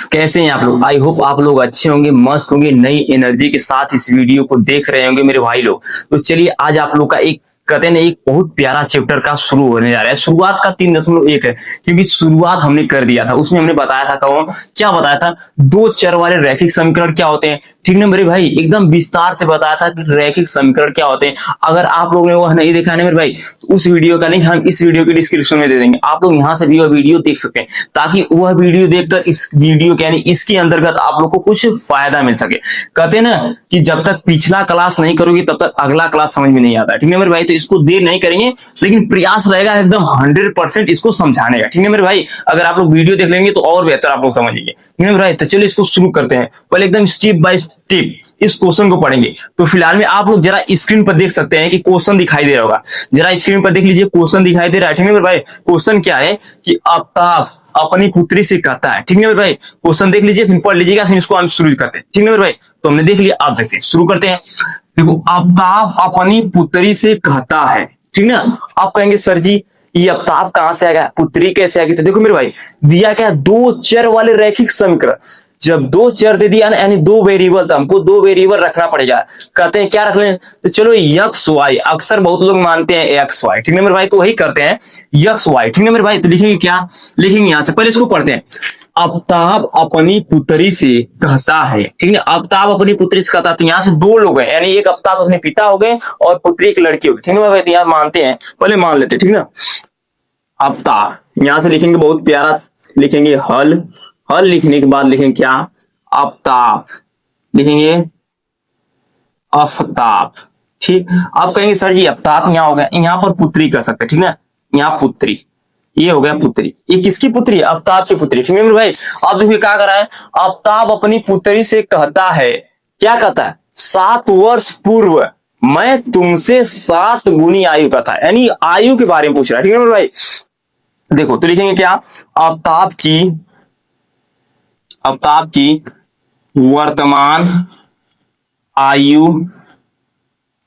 कैसे हैं आप लोग। आई होप आप लोग अच्छे होंगे, मस्त होंगे, नई एनर्जी के साथ इस वीडियो को देख रहे होंगे मेरे भाई लोग। तो चलिए आज आप लोग का एक कहते हैं एक बहुत प्यारा चैप्टर का शुरू होने जा रहा है। शुरुआत का 3.1 है, क्योंकि शुरुआत हमने कर दिया था। उसमें हमने बताया था क्या बताया था, दो चर वाले रैखिक समीकरण क्या होते हैं। ठीक ना मेरे भाई, एकदम विस्तार से बताया था कि रैखिक समीकरण क्या होते हैं। अगर आप लोगों ने वह नहीं देखा है ना मेरे भाई, तो उस वीडियो का लिंक हम इस वीडियो के डिस्क्रिप्शन में दे देंगे। आप लोग यहाँ से भी वह वीडियो देख सकते हैं, ताकि वह वीडियो देखकर इस वीडियो के यानी इसके अंतर्गत आप लोग को कुछ फायदा मिल सके। कहते हैं ना कि जब तक पिछला क्लास नहीं करोगे तब तक अगला क्लास समझ में नहीं आता। ठीक है मेरे भाई, तो इसको देर नहीं करेंगे, लेकिन प्रयास रहेगा एकदम 100% इसको समझाने का। ठीक है मेरे भाई, अगर आप लोग वीडियो देख लेंगे तो और बेहतर आप लोग समझेंगे। ठीक है मेरे भाई, तो चलिए इसको शुरू करते हैं। पहले एकदम स्टेप बाय स्टेप इस क्वेश्चन को पढ़ेंगे। तो फिलहाल में आप लोग जरा स्क्रीन पर देख सकते हैं कि क्वेश्चन दिखाई दे रहा होगा। जरा स्क्रीन पर देख लीजिए, क्वेश्चन दिखाई दे रहा है। ठीक है मेरे भाई, क्वेश्चन क्या है कि आफ्ताब अपनी पुत्री से कहता है। ठीक है मेरे भाई, क्वेश्चन देख लीजिए, फिर पढ़ लीजिएगा, फिर इसको हम शुरू करते हैं। ठीक है मेरे भाई, तो हमने देख लिया, आप देखते हैं, शुरू करते हैं। देखो, आफ्ताब अपनी पुत्री से कहता है। ठीक ना, आप कहेंगे सर जी ये आफ्ताब कहां से आएगा, पुत्री कैसे आएगी। तो देखो मेरे भाई, दिया क्या, दो चर वाले रैखिक समीकरण। जब दो चर दे दिया ना, यानी दो वेरिएबल, तो हमको दो वेरिएबल रखना पड़ेगा। कहते हैं क्या रख लें, तो चलो एक्स वाई, अक्सर बहुत लोग मानते हैं एक्स वाई। ठीक है मेरे भाई, तो वही करते हैं एक्स वाई। ठीक है मेरे भाई, तो लिखेंगे क्या, लिखेंगे यहां से, पहले इसको पढ़ते हैं। आफ्ताब अपनी पुत्री से कहता है। ठीक है, आफ्ताब अपनी पुत्री से कहता है, तो यहाँ से दो लोग हैं, यानी एक आफ्ताब अपने पिता हो गए और पुत्री एक लड़की हो गई। ठीक है भाई, यहाँ मानते हैं, पहले मान लेते हैं। ठीक ना, आफ्ताब यहां से लिखेंगे बहुत प्यारा, लिखेंगे हल, हल लिखने के बाद लिखेंगे क्या, आफ्ताब, लिखेंगे आफ्ताब। ठीक, आप कहेंगे सर जी आफ्ताब यहाँ हो गया, यहाँ पर पुत्री कर सकते। ठीक ना, यहाँ पुत्री, ये हो गया पुत्री। ये किसकी पुत्री है, आफ्ताब की पुत्री। ठीक है मेरे भाई, आप देखिए क्या कर रहा है, आफ्ताब अपनी पुत्री से कहता है, क्या कहता है, 7 वर्ष पूर्व मैं तुमसे 7 गुनी आयु का था, यानी आयु के बारे में पूछ रहा है। ठीक है मेरे भाई, देखो तो लिखेंगे क्या, आफ्ताब की वर्तमान आयु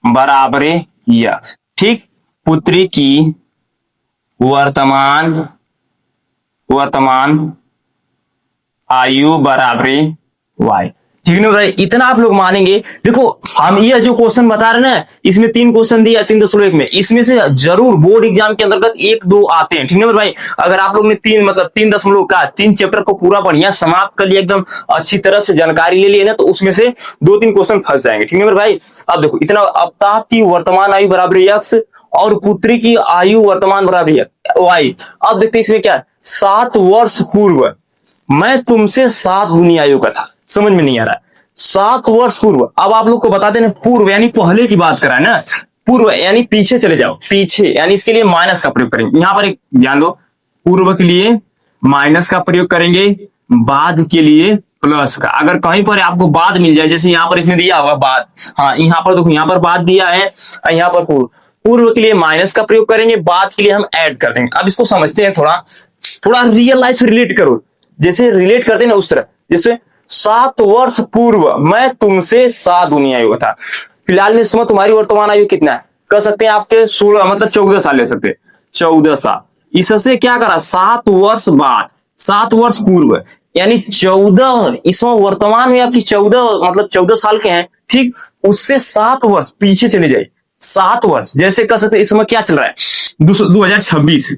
बराबरे यक्स। ठीक, पुत्री की वर्तमान आयु बराबरे वाई। ठीक है भाई, इतना आप लोग मानेंगे। देखो हम ये जो क्वेश्चन बता रहे हैं ना, इसमें 3 क्वेश्चन दिया 3.1 में, इसमें से जरूर बोर्ड एग्जाम के अंतर्गत 1-2 आते हैं। ठीक है भाई, अगर आप लोग ने 3 चैप्टर को पूरा बढ़िया समाप्त कर लिया, एकदम अच्छी तरह से जानकारी ले ली ना, तो उसमें से 2-3 क्वेश्चन फंस जाएंगे। ठीक है भाई, अब देखो इतना, आफ्ताब की वर्तमान आयु बराबर एक्स और पुत्री की आयु वर्तमान बराबर वाई। अब देखते इसमें क्या, 7 वर्ष पूर्व मैं तुमसे 7 गुनी आयु का था। समझ में नहीं आ रहा, 7 वर्ष पूर्व। अब आप लोग को बता देना, पूर्व यानी पहले की बात करा है ना, पूर्व यानी पीछे चले जाओ, पीछे, यानी इसके लिए माइनस का प्रयोग करेंगे। यहां पर एक ध्यान दो, पूर्व के लिए माइनस का प्रयोग करेंगे, बाद के लिए प्लस का। अगर कहीं पर आपको बाद मिल जाए, जैसे यहाँ पर इसमें दिया हुआ बाद, हाँ यहाँ पर देखो, यहाँ पर बाद दिया है, यहाँ पर पूर्व के लिए माइनस का प्रयोग करेंगे, बाद के लिए हम ऐड कर देंगे। अब इसको समझते हैं, थोड़ा रियल लाइफ रिलेट करो, जैसे रिलेट करते हैं ना उस तरह। जैसे 7 वर्ष पूर्व मैं तुमसे 7 गुनी आयु था। फिलहाल में इस समय तुम्हारी वर्तमान आयु कितना है, कर सकते हैं आपके 16 मतलब 14 साल ले सकते हैं, 14 साल। इससे क्या करा, 7 वर्ष बाद, 7 वर्ष पूर्व यानी 14, इस समय वर्तमान में आपकी 14 मतलब 14 साल के हैं। ठीक, उससे 7 वर्ष पीछे चले जाए, 7 वर्ष, जैसे कर सकते इस समय क्या चल रहा है, 2026,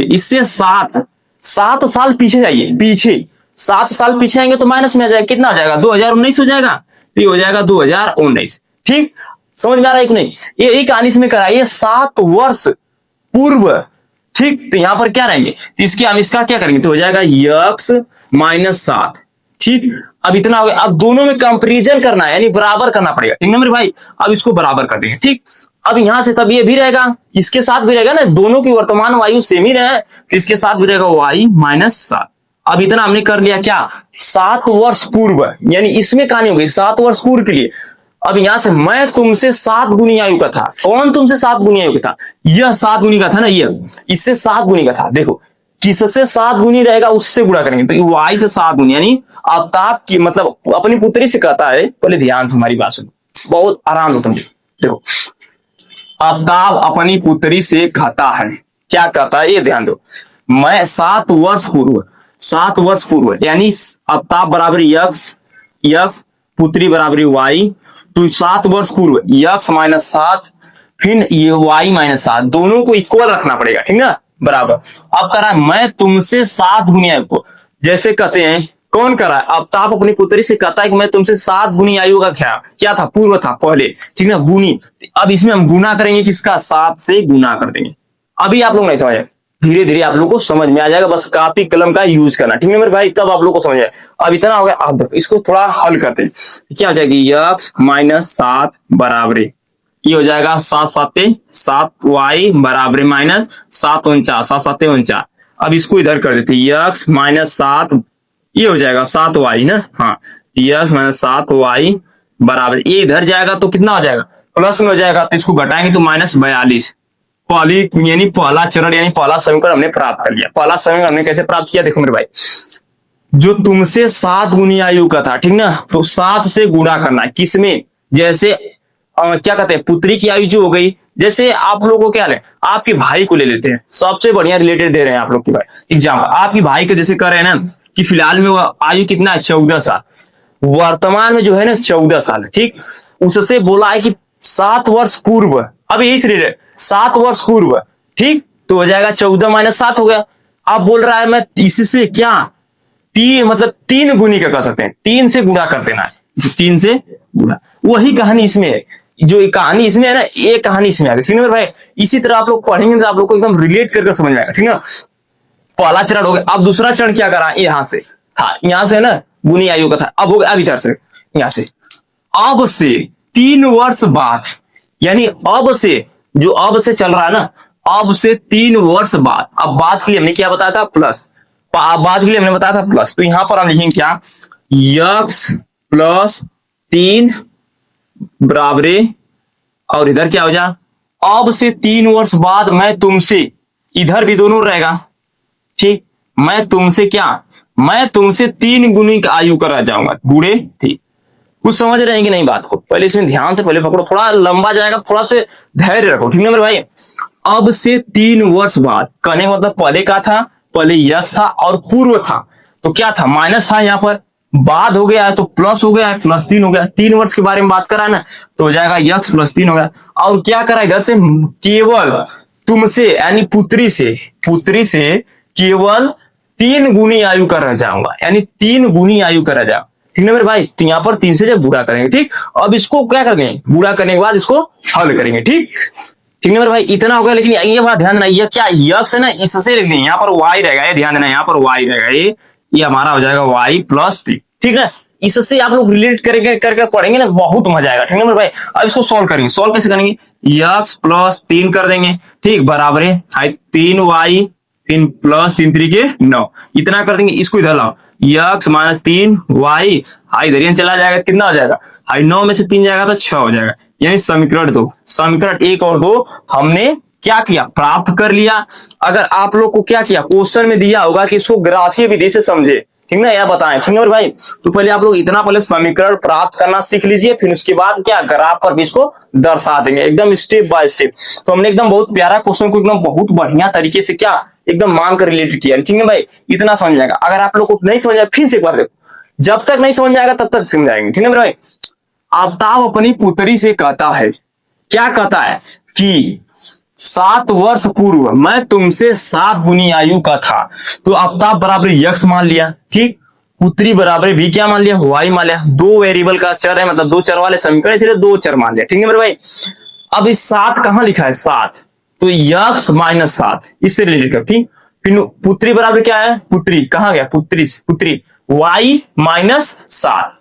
इससे 7 साल पीछे जाइए, पीछे 7 साल पीछे आएंगे तो माइनस में आ जाएगा, कितना आ जाएगा, 2019 हो जाएगा, ये हो जाएगा 2019। ठीक, समझ में आ रहा है कि नहीं, ये एक कहानी इसमें कराइए 7 वर्ष पूर्व। ठीक, तो यहां पर क्या रहेंगे, इसके हम इसका क्या करेंगे, तो हो जाएगा यक्स माइनस 7। ठीक, अब इतना हो गया। अब दोनों में कंपेरिजन करना है, यानी बराबर करना पड़ेगा। ठीक है मेरे भाई, अब इसको बराबर कर देंगे। ठीक, अब यहां से तब ये भी रहेगा, इसके साथ भी रहेगा ना, दोनों की वर्तमान आयु सेम ही रहे, इसके साथ भी रहेगा वाई माइनस 7। अब इतना हमने कर लिया क्या, 7 वर्ष पूर्व, यानी इसमें कहानी हो गई 7 वर्ष पूर्व के लिए। अब यहां से मैं तुमसे 7 गुनी आयु का था, कौन तुमसे 7 गुनी आयु का था, यह 7 गुनी का था ना, यह इससे 7 गुनी का था। देखो किससे 7 गुनी रहेगा, उससे गुणा करेंगे, तो वाई से 7 गुनी, यानी आफ्ताब की मतलब अपनी पुत्री से कहता है, पहले ध्यान से हमारी बात सुनो, बहुत आराम से समझो। देखो, आफ्ताब अपनी पुत्री से कहता है, क्या कहता है ये ध्यान दो, मैं 7 वर्ष पूर्व 7 वर्ष पूर्व, यानी अवताप बराबर यक्स पुत्री बराबर वाई, तो 7 वर्ष पूर्व यक्स माइनस 7, फिर ये वाई माइनस 7, दोनों को इक्वल रखना पड़ेगा, ठीक ना, बराबर। अब कह रहा है मैं तुमसे 7 गुनी आयु को, जैसे कहते हैं कौन कर रहा है, अवताप अपनी पुत्री से कहता है कि मैं तुमसे 7 गुनी आयु का क्या था, पूर्व था पहले, ठीक ना, गुनी। अब इसमें हम गुना करेंगे किसका, 7 से गुना कर देंगे। अभी आप लोग नहीं समझ, धीरे धीरे आप लोग को समझ में आ जाएगा, बस कॉपी कलम का यूज करना, ठीक है मेरे भाई, तब आप लोग को समझ आए। अब इतना हो गया, अब देखो इसको थोड़ा हल करते हैं, क्या हो जाएगी, यक्स माइनस 7 बराबर, ये हो जाएगा 7 7 7 वाई बराबर माइनस 7 49, 7 7 49। अब इसको इधर कर देते, यक्स माइनस 7, ये हो जाएगा 7 वाई ना, हाँ, यक्स माइनस 7 वाई बराबर, ये इधर जाएगा तो कितना हो जाएगा, प्लस में हो जाएगा, तो इसको घटाएंगे तो माइनस 42। पहली यानी पहला चरण यानी पहला समीकरण हमने प्राप्त कर लिया। पहला समीकरण हमने कैसे प्राप्त किया, देखो मेरे भाई, जो तुमसे 7 गुनी आयु का था, ठीक ना, तो 7 से गुणा करना है, किसमें, जैसे क्या कहते हैं, पुत्री की आयु जो हो गई, जैसे आप लोगों को क्या ले, आपके भाई को ले लेते हैं, सबसे बढ़िया रिलेटेड दे रहे हैं आप लोग के भाई एग्जाम्पल, आपकी भाई के जैसे कर रहे हैं ना कि फिलहाल में वो आयु कितना है, 14 साल, वर्तमान में जो है ना 14 साल, ठीक, उससे बोला है कि 7 वर्ष पूर्व, अब यही से रिलेटेड 7 वर्ष पूर्व, ठीक, तो हो जाएगा 14 माइनस 7 हो गया। अब बोल रहा है मैं इससे क्या, मतलब 3 गुनी का कर सकते हैं, 3 से गुणा कर देना है, 3 से गुणा, वही कहानी इसमें है, जो कहानी इसमें है ना, ये कहानी इसमें आ गई, ठीक है भाई। इसी तरह आप लोग पढ़ेंगे तो आप लोग को एकदम रिलेट करके समझ में आएगा, ठीक है। पहला चरण हो गया, अब दूसरा चरण क्या करा, यहां से, हाँ यहां से ना गुनी आयु का था, अब हो गया, अब इधर से, यहां से, अब से 3 वर्ष बाद, यानी अब से, जो अब से चल रहा है ना, अब से 3 वर्ष बाद, अब बाद के लिए हमने क्या बताया था, प्लस, बाद के लिए हमने बताया था प्लस, तो यहां पर हम लिखेंगे क्या, यक्स प्लस 3 बराबरे, और इधर क्या हो जा, अब से 3 वर्ष बाद मैं तुमसे, इधर भी दोनों रहेगा, ठीक, मैं तुमसे क्या, मैं तुमसे 3 गुनी का आयु करा जाऊंगा, गुड़े, ठीक, कुछ समझ रहे हैं कि नहीं बात को, पहले इसमें ध्यान से पहले पकड़ो, थोड़ा लंबा जाएगा, थोड़ा से धैर्य रखो, ठीक है मेरे भाई। अब से 3 वर्ष बाद, कहने का मतलब पहले का था, पहले यक्स था और पूर्व था, तो क्या था, माइनस था, यहाँ पर बाद हो गया है तो प्लस हो गया है, प्लस 3 हो गया, 3 वर्ष के बारे में बात करा है ना, तो हो जाएगा यक्स प्लस 3 हो गया। और क्या करा इधर से, केवल तुमसे यानी पुत्री से केवल 3 गुनी आयु का रह जाऊंगा, यानी 3 गुनी आयु का रह जाऊंगा, ठीक है मेरे भाई। तो यहाँ पर 3 से जब गुणा करेंगे, ठीक, अब इसको क्या करेंगे, गुणा करने के बाद इसको हल करेंगे, ठीक, ठीक है मेरे भाई, इतना हो गया। लेकिन ये बात ध्यान देना, ये क्या यक्स है ना, इससे लिख देंगे, यहाँ पर वाई रहेगा, ये ध्यान देना, यहाँ पर वाई रहेगा, ये हमारा हो जाएगा वाई प्लस 3, ठीक है। इससे आप लोग रिलेट करके पढ़ेंगे ना, बहुत मजा आएगा, ठीक है मेरे भाई। अब इसको सॉल्व करेंगे, सॉल्व कैसे करेंगे, यक्स प्लस 3 कर देंगे, ठीक, बराबर है 3 वाई, फिर प्लस 3 3 के 9, इतना कर देंगे, इसको इधर लाओ, यक्स माइनस 3 वाई, इधर चला जाएगा, कितना हो जाएगा, 9 में से 3 जाएगा तो 6 हो जाएगा, यानी समीकरण 2, समीकरण 1 और 2 हमने क्या किया, प्राप्त कर लिया। अगर आप लोग को क्या किया, क्वेश्चन में दिया होगा कि इसको ग्राफीय विधि से समझे, ठीक ना, यह बताएं, ठीक है भाई। तो पहले आप लोग इतना पहले समीकरण प्राप्त करना सीख लीजिए, फिर उसके बाद क्या, ग्राफ पर भी इसको दर्शा देंगे, एकदम स्टेप बाय स्टेप। तो हमने एकदम बहुत प्यारा क्वेश्चन को एकदम बहुत बढ़िया तरीके से क्या, एकदम मान कर रिलेटेड किया, ठीक है भाई। इतना समझ जाएगा, अगर आप लोग को नहीं समझ आएगा फिर से एक बार देखो, जब तक नहीं समझ में आएगा तब तक समझाएंगे, ठीक है भाई। अवताप अपनी पुत्री से कहता है, क्या कहता है कि 7 वर्ष पूर्व मैं तुमसे 7 गुनी आयु का था, तो अवताप बराबर यक्स मान लिया, ठीक, पुत्री बराबर भी क्या मान लिया, वाई मान लिया, 2 वेरिएबल का चर है, मतलब 2 चर वाले समीकरण, इसलिए 2 चर मान लिया, ठीक है मेरे भाई। अब इस 7 कहां लिखा है, 7, तो यक्स माइनस 7 इससे रिलेटेड कर, ठीक, फिर पुत्री बराबर क्या है, पुत्री कहां गया, पुत्री वाई माइनस 7।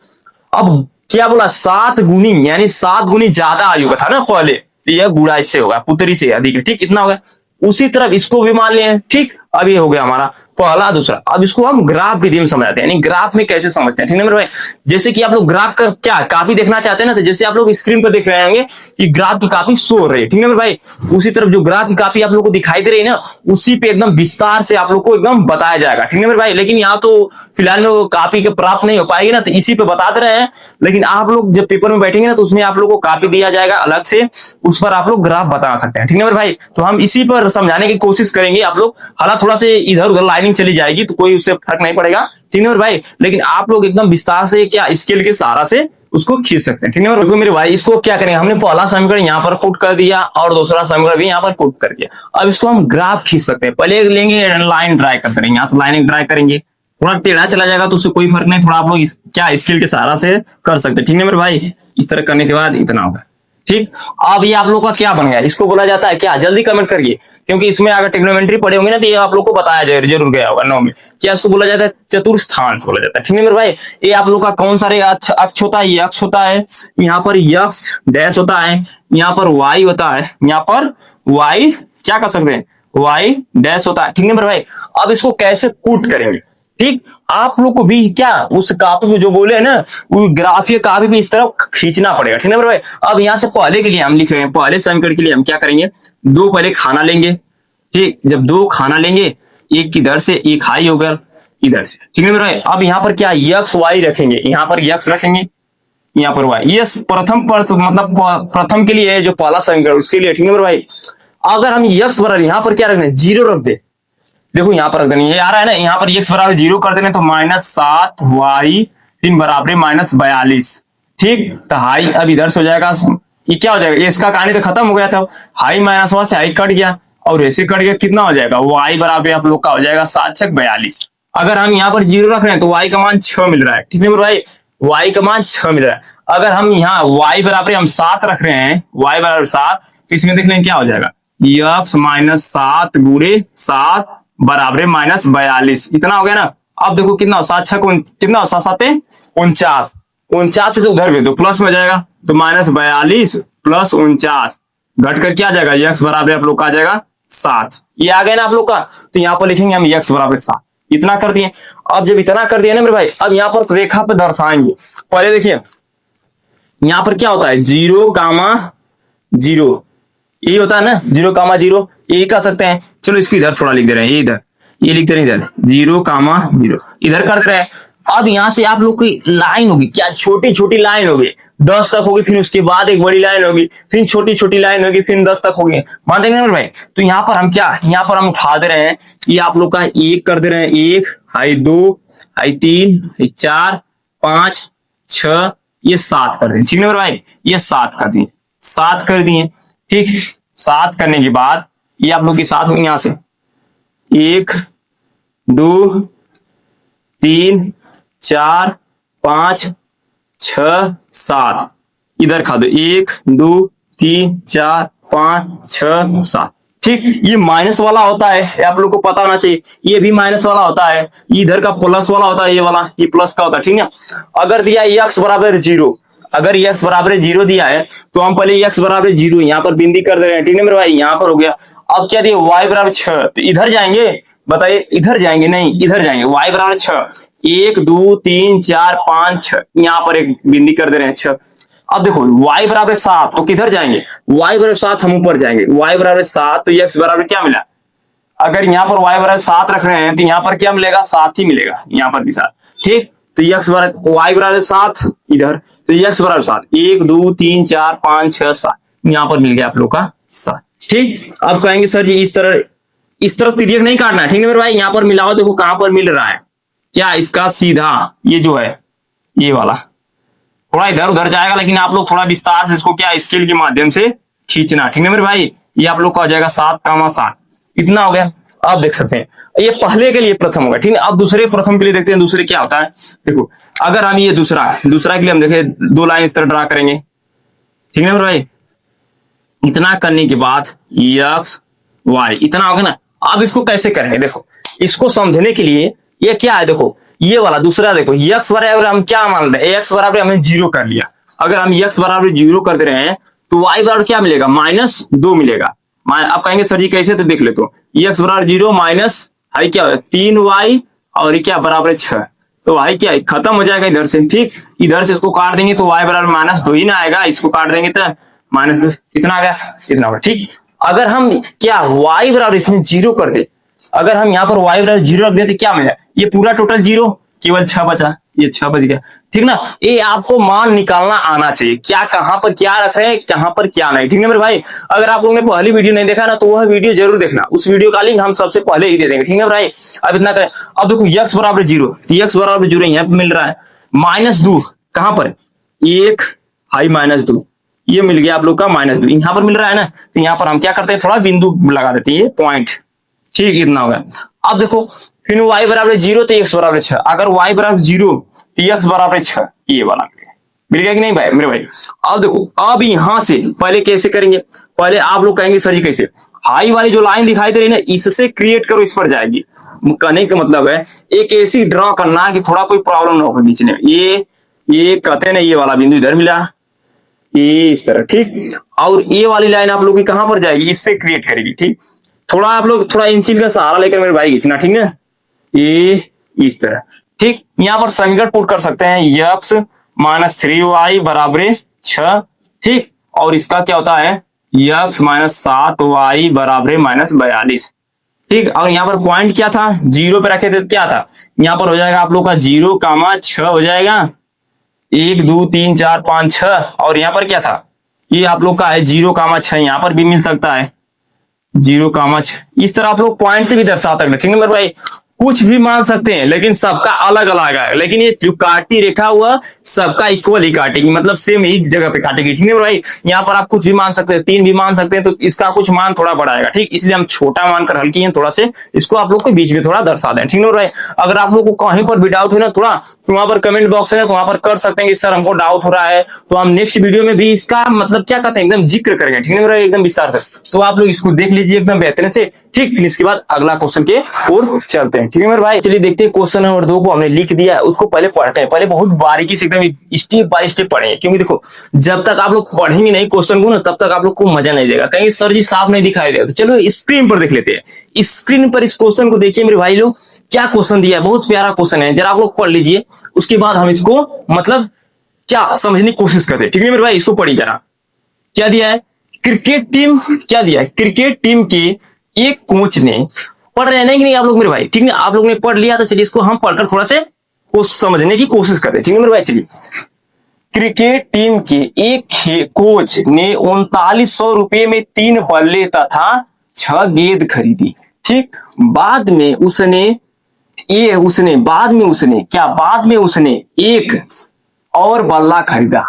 अब क्या बोला, 7 गुनी, यानी 7 गुनी ज्यादा आयु का था ना पहले, तो यह गुणा इससे होगा, पुत्री से अधिक है, ठीक, इतना हो गया। उसी तरफ इसको भी मान लिए, ठीक, अब ये हो गया हमारा पहला दूसरा। अब इसको हम ग्राफ विधि में समझाते हैं, यानी ग्राफ में कैसे समझते हैं, ठीक है मेरे भाई। जैसे कि आप लोग ग्राफ का क्या काफी देखना चाहते हैं ना, तो जैसे आप लोग स्क्रीन पर देख रहे होंगे कि ग्राफ की काफी शो हो रही है, ठीक है मेरे भाई, उसी तरफ जो ग्राफ की काफी आप लोग को दिखाई दे रही है ना, उसी पे एकदम विस्तार से आप लोग को एकदम बताया जाएगा, ठीक है मेरे भाई। लेकिन यहाँ तो फिलहाल में वो कापी के प्राप्त नहीं हो पाएगी ना, तो इसी पे बताते रहे हैं। लेकिन आप लोग जब पेपर में बैठेंगे ना, तो उसमें आप लोग को कापी दिया जाएगा अलग से, उस पर आप लोग ग्राफ बता सकते हैं, ठीक है मेरे भाई। तो हम इसी पर समझाने की कोशिश करेंगे, आप लोग हालांकि थोड़ा से इधर उधर लाइन लाइनिंग चली जाएगी तो कोई उससे फर्क नहीं पड़ेगा, ठीक है मेरे भाई। लेकिन आप लोग एकदम विस्तार से क्या स्केल के सहारा से उसको खींच सकते हैं, ठीक है देखो मेरे भाई। इसको क्या करेंगे, हमने पहला समीकरण यहाँ पर पुट कर दिया और दूसरा समीकरण भी यहाँ पर पुट कर दिया। अब इसको हम ग्राफ खींच सकते हैं। पहले लेंगे लाइन ड्राई करते रहेंगे, यहाँ से लाइन ड्राई करेंगे, थोड़ा टेढ़ा चला जाएगा तो उससे कोई फर्क नहीं, थोड़ा आप लोग क्या स्केल के सहारा से कर सकते हैं, ठीक है मेरे भाई। इस तरह करने के बाद इतना होगा, ठीक। अब ये आप लोग का क्या बन गया, इसको बोला जाता है क्या, जल्दी कमेंट करिए, क्योंकि इसमें अगर ट्रिग्नोमेट्री पढ़े होंगे ना तो ये आप लोग को बताया जरूर गया होगा 9 में। क्या इसको बोला जाता है, चतुर्थांश बोला जाता है, ठीक है मेरे भाई। ये आप लोग का कौन सा अक्ष होता है, ये अक्ष होता है, यहाँ पर यक्स डैश होता है, यहाँ पर वाई होता है, यहाँ पर वाई क्या कर सकते हैं, वाई डैश होता है, ठीक है मेरे भाई। अब इसको कैसे पुट करेंगे, ठीक। आप लोग को भी क्या उस कॉपी में जो बोले हैं ना, वो ग्राफीय कॉपी भी इस तरफ खींचना पड़ेगा, ठीक है मेरे भाई। अब यहाँ से पहले के लिए हम लिख रहे हैं, पहले समीकरण के लिए हम क्या करेंगे, दो पहले खाना लेंगे, ठीक। जब दो खाना लेंगे, एक इधर से एक हाई होगा इधर से, ठीक है मेरे भाई। अब यहाँ पर क्या यक्स वाई रखेंगे, यहाँ पर यक्स रखेंगे, यहाँ पर वाई, ये प्रथम पर मतलब प्रथम के लिए जो पहला समीकरण उसके लिए, ठीक है मेरे भाई। अगर हम यक्स बराबर यहाँ पर क्या रखना है, 0 रख दे, देखो यहाँ पर रख ये आ रहा है ना, यहाँ पर x बराबर 0 कर देने तो -7 y 3 बराबर -42, ठीक। तो हाई अब इधर से हो जाएगा, ये क्या हो जाएगा, इसका कहानी तो खत्म हो गया था, हाई -1 से हाई कट गया और ऐसे कट गया, कितना हो जाएगा, y बराबर आप लोग का हो जाएगा 7 छक 42। अगर हम यहाँ पर 0 रख रहे हैं तो y का मान 6 मिल रहा है, ठीक है मेरे भाई, y का मान 6 मिल रहा है। अगर हम यहाँ y बराबर हम 7 रख रहे हैं, y बराबर 7, तो इसमें देख लें क्या हो जाएगा, x -7 गुणे 7 बराबर -42, इतना हो गया ना। अब देखो कितना, 7 छक कितना, 7 7 49, 49 से तो उधर भी तो प्लस में हो जाएगा, तो -42 प्लस 49 घट कर क्या आ जाएगा, x बराबर आप लोग का आ जाएगा 7। ये आ गया ना आप लोग का, तो यहाँ पर लिखेंगे हम x बराबर 7, इतना कर दिए। अब जब इतना कर दिया ना मेरे भाई, अब यहाँ पर रेखा पे दर्शाएंगे। पहले देखिए यहाँ पर क्या होता है, 0, 0 यही होता है ना, 0, 0 यही कर सकते हैं। चलो इसको इधर थोड़ा लिख दे रहे हैं, इधर ये लिख दे रहे हैं, इधर 0, 0 इधर कर दे रहे हैं। अब यहां से आप लोग की लाइन होगी, क्या छोटी छोटी लाइन होगी, 10 तक होगी, फिर उसके बाद एक बड़ी लाइन होगी, फिर छोटी छोटी लाइन होगी, फिर 10 तक होगी, मान देंगे ना भाई। तो यहाँ पर हम क्या, यहाँ पर हम उठा दे रहे हैं, ये आप लोग का 1 कर दे रहे हैं, 1 हाई 2 हाई 3 हाई 4 5 6 ये 7 कर रहे हैं, ठीक है मेरे भाई, ये 7 कर दिए, 7 कर दिए, ठीक। 7 करने के बाद ये आप लोग के साथ होंगे, यहां से 1 2 3 4 5 6 7 इधर खा दो, 1 2 3 4 5 6 7, ठीक। ये माइनस वाला होता है, ये आप लोग को पता होना चाहिए, ये भी माइनस वाला होता है, इधर का प्लस वाला होता है, ये वाला ये प्लस का होता है, ठीक है। अगर दिया x बराबर 0, अगर x बराबर 0 दिया है तो हम पहले x बराबर 0 यहाँ पर बिंदी कर दे रहे हैं, ठीक है मेरे भाई, यहाँ पर हो गया। अब क्या दिया, y बराबर 6, तो इधर जाएंगे, बताइए इधर जाएंगे, नहीं इधर जाएंगे, y बराबर 6, 1 2 3 4 5 6 यहाँ पर एक बिंदी कर दे रहे हैं 6। अब देखो y बराबर 7 तो किधर जाएंगे, y बराबर 7 हम ऊपर जाएंगे, y बराबर 7 तो x बराबर क्या मिला, अगर यहाँ पर y बराबर 7 रख रहे हैं तो यहाँ पर क्या मिलेगा, 7 ही मिलेगा, यहाँ पर भी 7, ठीक। तो x बराबर y बराबर 7 इधर, तो x बराबर 7, 1 2 3 4 5 6 7 यहाँ पर मिल गया आप लोग का 7, ठीक। अब कहेंगे सर जी इस तरफ तिर्यक नहीं काटना है, ठीक है मेरे भाई, यहाँ पर मिलाओ, देखो कहां पर मिल रहा है, क्या इसका सीधा ये जो है ये वाला थोड़ा इधर उधर जाएगा, लेकिन आप लोग थोड़ा विस्तार से इसको क्या स्केल के माध्यम से खींचना, ठीक है मेरे भाई। ये आप लोग का हो जाएगा 7, इतना हो गया। आप देख सकते हैं ये पहले के लिए प्रथम होगा, ठीक है। अब दूसरे प्रथम के लिए देखते हैं, दूसरे क्या होता है, देखो अगर हम ये दूसरा के लिए हम देखे 2 लाइन इस तरह ड्रा करेंगे, ठीक है मेरे भाई। इतना करने के बाद x y इतना होगा ना। अब इसको कैसे करेंगे, देखो इसको समझने के लिए ये क्या है, देखो ये वाला दूसरा, देखो x बराबर हम क्या मान रहे हैं, x बराबर हमने 0 कर लिया। अगर हम x बराबर 0 कर दे रहे हैं तो y बराबर क्या मिलेगा, -2 मिलेगा। आप कहेंगे सर जी कैसे, तो देख ले, तो x बराबर 0 माइनस हाई क्या है 3y और क्या बराबर 6, तो y क्या है खत्म हो जाएगा इधर से, ठीक। इधर से इसको काट देंगे तो y बराबर -2 ही ना आएगा, इसको काट देंगे तो -2 इतना आ गया, इतना होगा, ठीक। अगर हम क्या y बराबर इसमें 0 कर दे, अगर हम यहाँ पर y बराबर 0 रख दे तो क्या मिला, ये पूरा टोटल 0, केवल 6 बचा, ये 6 बच गया, ठीक ना। ये आपको मान निकालना आना चाहिए, क्या कहां पर क्या रख रहे हैं, कहां पर क्या नहीं, ठीक है मेरे भाई। अगर आप लोगों ने पहली वीडियो नहीं देखा ना तो वह वीडियो जरूर देखना, उस वीडियो का लिंक हम सबसे पहले ही दे देंगे, ठीक है भाई। अब इतना करें, अब देखो x बराबर 0, x बराबर 0 यहाँ पे मिल रहा है, -2 कहां पर, 1 हाई -2, ये मिल गया आप लोग का -2, यहाँ पर मिल रहा है ना, तो यहाँ पर हम क्या करते हैं, थोड़ा बिंदु लगा देते हैं, ये पॉइंट, ठीक, इतना होगा। अब देखो फिर y बराबर 0 तो x बराबर 6, अगर y बराबर 0 तो x बराबर 6, ये वाला मिल गया कि नहीं भाई मेरे भाई। अब देखो, अब यहां से पहले कैसे करेंगे, पहले आप लोग कहेंगे सर जी कैसे, हाई वाली जो लाइन दिखाई दे रही है ना, इससे क्रिएट करो, इस पर जाएगी। कहने का मतलब है एक ऐसी ड्रॉ करना कि थोड़ा कोई प्रॉब्लम ना हो बीच में, ये कहते हैं ना, ये वाला बिंदु इधर मिला, ये इस तरह, ठीक। और ये वाली लाइन आप लोग की कहां पर जाएगी, इससे क्रिएट करेगी, ठीक। थोड़ा आप लोग थोड़ा इंचिल का सहारा लेकर मेरे भाई खींचना, ठीक ना, ये इस तरह, ठीक। यहां पर समीकरण पुट कर सकते हैं, x -3y बराबर 6, ठीक। और इसका क्या होता है, x -7y बराबर -42, ठीक। और यहाँ पर पॉइंट क्या था, 0 पे रखे थे तो क्या था, यहाँ पर हो जाएगा आप लोग का 0,6 हो जाएगा, 1 2 3 4 5 6, और यहाँ पर क्या था, ये आप लोग का है 0,6, यहाँ पर भी मिल सकता है 0,6, इस तरह आप लोग पॉइंट से भी दर्शा सकते हैं, ठीक है मेरे भाई। कुछ भी मान सकते हैं लेकिन सबका अलग अलग है, लेकिन ये जो काटती रेखा हुआ सबका इक्वल ही काटेगी, मतलब सेम ही जगह पे काटेगी, ठीक है मेरे भाई। यहाँ पर आप कुछ भी मान सकते हैं, 3 भी मान सकते हैं, तो इसका कुछ मान थोड़ा बढ़ाएगा, ठीक। इसलिए हम छोटा मानकर हल्की हैं थोड़ा से, इसको आप लोग को बीच में थोड़ा दर्शा दें, ठीक है मेरे भाई। अगर आप लोग को कहीं पर भी डाउट हो ना थोड़ा, तो वहां पर कमेंट बॉक्स है, तो वहां पर कर सकते हैं कि सर हमको डाउट हो रहा है, तो हम नेक्स्ट वीडियो में भी इसका मतलब क्या कहते हैं एकदम जिक्र करेंगे, ठीक है मेरे भाई, एकदम विस्तार से। तो आप लोग इसको देख लीजिए एकदम बेहतरीन से, ठीक। इसके बाद अगला क्वेश्चन के ओर चलते हैं, ठीक है मेरे भाई। चलिए देखते हैं, क्वेश्चन नंबर 2 को हमने लिख दिया, उसको पहले पढ़ते हैं, पहले बहुत बारीकी से एकदम स्टेप बाय स्टेप पढ़ेंगे, क्योंकि देखो जब तक आप लोग पढ़ेंगे नहीं क्वेश्चन को ना, तब तक आप लोग को मजा नहीं देगा, कहीं सर जी साफ नहीं दिखाई देगा। तो चलो स्क्रीन पर देख लेते हैं, स्क्रीन पर इस क्वेश्चन को देखिए मेरे भाई लोग, क्या क्वेश्चन दिया है, बहुत प्यारा क्वेश्चन है, जरा आप लोग पढ़ लीजिए, उसके बाद हम इसको मतलब क्या समझने की कोशिश करते हैं, ठीक है मेरे भाई। इसको पढ़िए जरा, क्या दिया है, क्रिकेट टीम, क्या दिया है, क्रिकेट टीम के एक कोच ने, पढ़ रहे हैं कि नहीं आप लोग मेरे भाई, ठीक है, आप लोग ने पढ़ लिया, तो चलिए इसको हम पढ़कर थोड़ा से समझने की कोशिश करते हैं, ठीक है मेरे भाई। चलिए, क्रिकेट टीम के एक कोच ने 3900 रुपए में 3 बल्ले तथा 6 गेंद खरीदी, ठीक। बाद में उसने एक और बल्ला खरीदा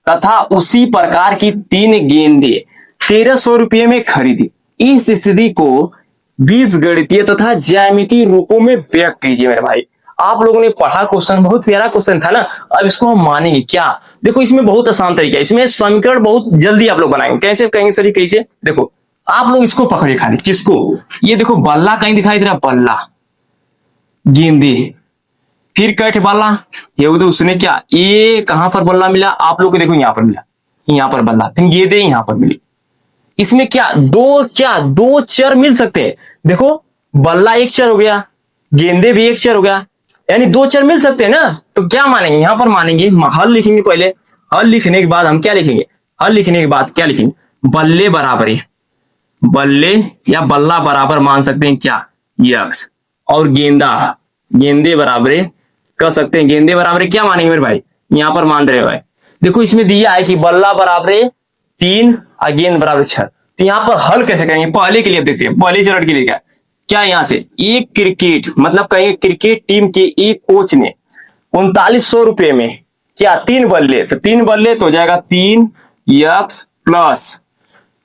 तथा उसी प्रकार की 3 गेंदें 1300 रुपये में खरीदी। इस स्थिति को बीजगणितीय तथा ज्यामितीय रूपों में व्यक्त कीजिए मेरे भाई। आप लोगों ने पढ़ा क्वेश्चन, बहुत प्यारा क्वेश्चन था ना। अब इसको हम मानेंगे क्या, देखो इसमें बहुत आसान तरीका है, इसमें समीकरण बहुत जल्दी आप लोग बनाएंगे। कैसे कहेंगे सर, कैसे, देखो आप लोग इसको पकड़िए खाली, किसको, ये देखो बल्ला कहीं दिखाई दे रहा, बल्ला, गेंदे, फिर कैठ बल्ला, ये उसने क्या, ये कहां पर बल्ला मिला आप लोग को, देखो यहाँ पर मिला, यहाँ पर बल्ला, फिर गेंदे यहाँ पर मिली। इसमें क्या दो चर मिल सकते हैं, देखो बल्ला एक चर हो गया, गेंदे भी एक चर हो गया, यानी 2 चर मिल सकते हैं ना। तो क्या मानेंगे, यहां पर मानेंगे, हल लिखेंगे पहले, हल लिखने के बाद हम क्या लिखेंगे, हल लिखने के बाद क्या लिखेंगे, बल्ले बराबर है, बल्ले या बल्ला बराबर मान सकते हैं क्या, यक्स, और गेंदे बराबर कर सकते हैं, गेंदे बराबर क्या मानेंगे मेरे भाई, यहां पर मान रहे भाई, देखो इसमें दिया है कि बल्ला बराबर 3 और गेंद बराबर 6। तो यहां पर हल कैसे करेंगे, पहले के लिए देखते हैं, पहले चरण के लिए क्या यहां से एक क्रिकेट मतलब कहेंगे क्रिकेट टीम के एक कोच ने 3900 रुपए में क्या 3 बल्ले, तो 3 बल्ले तो हो जाएगा 3 यक्स प्लस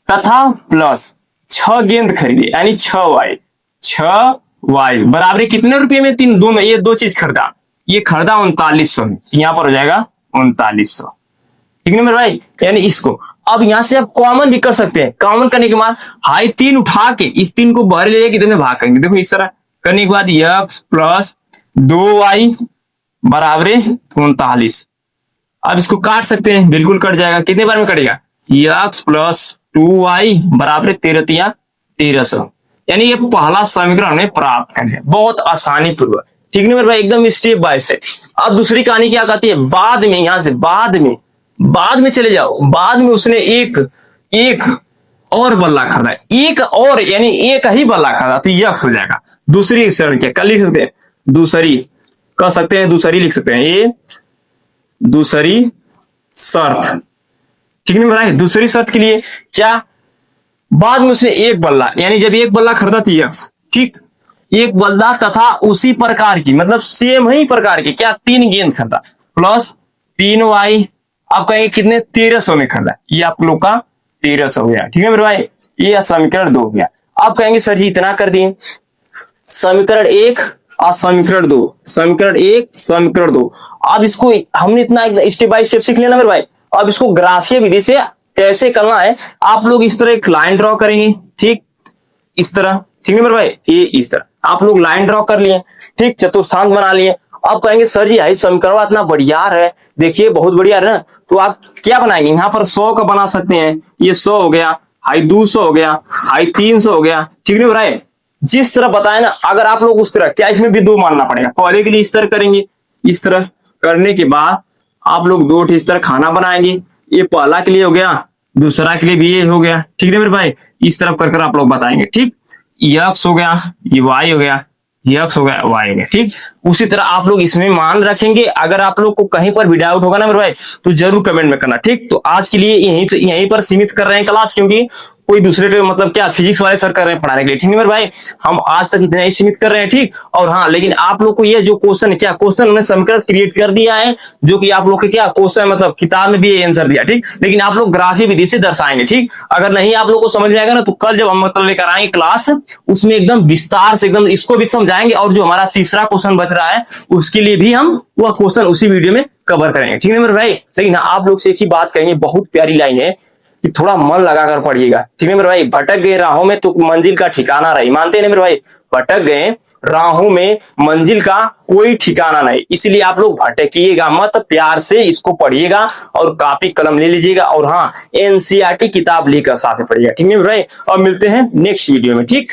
तथा प्लस 6 गेंद खरीदे, यानी 6 वाई बराबर कितने रुपए में, 3 दोनों, ये 2 चीज खरीदा, ये खरीदा 3900 में, यहां पर हो जाएगा 3900, ठीक है मेरे भाई। यानी इसको अब यहां से आप कॉमन भी कर सकते हैं, कॉमन करने के बाद हाई 3 उठा के इस 3 को बाहर ले जाके इधर में भाग करेंगे, देखो इस तरह करने के बाद x प्लस 2y बराबर 39। अब इसको काट सकते हैं, बिल्कुल कट जाएगा, कितने बार में कटेगा, x प्लस 2y बराबर 1300, यानी ये पहला समीकरण हमने प्राप्त कर लिया, बहुत आसानी पूर्वक, ठीक है मेरे भाई, एकदम स्टेप बाय स्टेप। अब दूसरी कहानी क्या कहती है, बाद में, यहां से बाद में चले जाओ, बाद में उसने एक और बल्ला खरीदा, एक और यानी एक ही बल्ला खरीदा, तो यक्स हो जाएगा। दूसरी चरण क्या कर लिख सकते हैं, दूसरी कर सकते हैं, दूसरी लिख सकते हैं, ये दूसरी शर्त, ठीक है भाई। दूसरी शर्त के लिए क्या, बाद में उसने एक बल्ला, यानी जब एक बल्ला खरीदा थी यक्स, ठीक, एक बल्ला तथा उसी प्रकार की, मतलब सेम ही प्रकार की क्या, 3 गेंद खरीदा, प्लस 3y, आप कहेंगे कितने, 1300 में खरीदा, ये आप लोग का 1300 हो गया, ठीक है मेरे भाई। ये समीकरण 2 हो गया। आप कहेंगे सर जी इतना कर दिए, समीकरण 1 और समीकरण 2, समीकरण 1 समीकरण 2, अब इसको हमने इतना स्टेप बाय स्टेप सीख लिया ना मेरे भाई। अब इसको ग्राफीय विधि से कैसे करना है, आप लोग इस तरह एक लाइन ड्रॉ करेंगे, ठीक, इस तरह, ठीक है मेरे भाई, ये इस तरह आप लोग लाइन ड्रॉ कर लिए, ठीक, चतुर्थांश बना लिए। अब कहेंगे सर जी यही समीकरण इतना बढ़िया है, देखिए बहुत बढ़िया है ना, तो आप क्या बनाएंगे, यहाँ पर 100 का बना सकते हैं, ये 100 हो गया, हाई 200 हो गया, हाई 300 हो गया, ठीक है भाई। जिस तरह बताए ना, अगर आप लोग उस तरह, क्या इसमें भी 2 मानना पड़ेगा, पहले के लिए इस तरह करेंगे, इस तरह करने के बाद आप लोग 2 इस तरह खाना बनाएंगे, ये पहला के लिए हो गया, दूसरा के लिए भी ये हो गया, ठीक है मेरे भाई। इस तरफ कर कर आप लोग बताएंगे, ठीक, यक्स हो गया, ये वाई हो गया, यक्स हो गया, वाई हो गया, ठीक। उसी तरह आप लोग इसमें मान रखेंगे। अगर आप लोग को कहीं पर भी डाउट होगा ना मेरे भाई, तो जरूर कमेंट में करना, ठीक। तो आज के लिए यहीं पर सीमित कर रहे हैं क्लास, क्योंकि कोई दूसरे मतलब क्या फिजिक्स वाले सर कर रहे हैं पढ़ाने के लिए, ठीक है मेरे भाई। हम आज तक इतना ही सीमित कर रहे हैं, ठीक। और हाँ, लेकिन आप लोग को ये जो क्वेश्चन, क्या क्वेश्चन हमने समीकरण क्रिएट कर दिया है, जो कि आप लोग के क्या क्वेश्चन, मतलब किताब में भी आंसर दिया, ठीक। लेकिन आप लोग ग्राफीय विधि से दर्शाएंगे, ठीक। अगर नहीं आप लोग को समझ में आएगा ना, तो कल जब हम मतलब लेकर आएंगे क्लास, उसमें एकदम विस्तार से एकदम इसको भी समझाएंगे, और जो हमारा तीसरा क्वेश्चन बच रहा है उसके लिए भी हम वह क्वेश्चन उसी वीडियो में कवर करेंगे, ठीक है मेरे भाई। लेकिन आप लोग से एक ही बात कहेंगे, बहुत प्यारी लाइन है कि थोड़ा मन लगाकर पढ़िएगा, ठीक है मेरे भाई। भटक गए राहों में तो मंजिल का ठिकाना नहीं, मानते हैं ना मेरे भाई, भटक गए राहों में मंजिल का कोई ठिकाना नहीं, इसलिए आप लोग भटकिएगा मत, प्यार से इसको पढ़िएगा और कॉपी कलम ले लीजिएगा, और हाँ एनसीईआरटी किताब लेकर साथ में पढ़िएगा, ठीक है मेरे भाई। और मिलते हैं नेक्स्ट वीडियो में, ठीक।